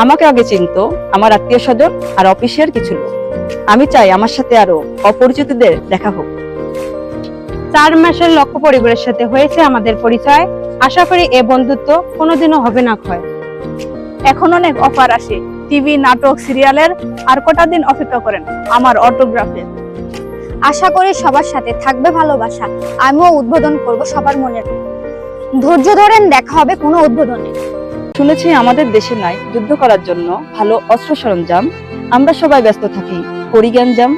আমাকে আগে চিনতো আমার আত্মীয় স্বজন আর অফিসের কিছু লোক। আমি চাই আমার সাথে আরো অপরিচিতদের দেখা হোক। 4 মাসের লক্ষ্য পরিবারের সাথে হয়েছে আমাদের পরিচয়। আশা করি এ বন্ধুত্ব কোনোদিনও হবে না ক্ষয়। এখন অনেক অফার আসে, টিভি, নাটক, সিরিয়ালের। আর কটা দিন অপেক্ষা করেন আমার অটোগ্রাফের। আশা করি সবার সাথে থাকবে ভালোবাসা। আমিও উদ্বোধন করব সবার মনের। ধৈর্য ধরেন, দেখা হবে কোনো উদ্বোধনে। শুনেছি আমাদের দেশে নাই যুদ্ধ করার জন্য ভালো অস্ত্র সরঞ্জাম। আমরা সবাই ব্যস্ত থাকি করি গ্যাঞ্জাম।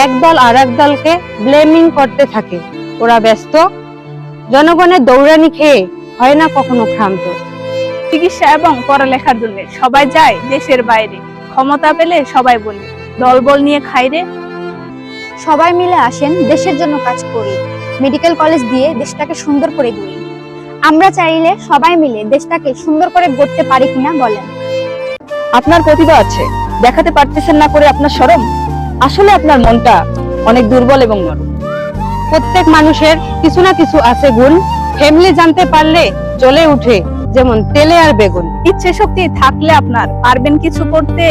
এক দল আর এক দলকে ব্লেমিং করতে থাকে। ওরা ব্যস্ত, জনগণের দৌড়ানি খেয়ে হয় না কখনো ক্লান্ত। চিকিৎসা এবং পড়ালেখার জন্য সবাই যায় দেশের বাইরে। ক্ষমতা পেলে সবাই বলে দলবল নিয়ে খাইরে। সবাই মিলে আসেন, দেশের জন্য কাজ করি। মেডিকেল কলেজ দিয়ে দেশটাকে সুন্দর করে গড়ি। আমরা চাইলে সবাই মিলে দেশটাকে সুন্দর করে গড়তে পারি কিনা বলেন। আপনার প্রতিভা আছে, দেখাতে পারতেছেন না করে আপনার শরম। আসলে আপনার মনটা অনেক দুর্বল এবং নরম। প্রত্যেক মানুষের কিছু না কিছু আছে গুণ। ফ্যামিলি জানতে পারলে জ্বলে উঠে যেমন তেলে আর বেগুন। ইচ্ছে শক্তি থাকলে আপনার পারবেন কিছু করতে।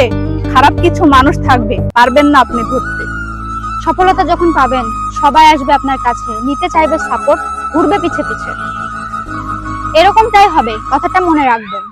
খারাপ কিছু মানুষ থাকবে, পারবেন না আপনি ধরতে। সফলতা যখন পাবেন সবাই আসবে আপনার কাছে, নিতে চাইবে সাপোর্ট, ঘুরবে পিছে পিছে। এরকমটাই হবে, কথাটা মনে রাখবেন।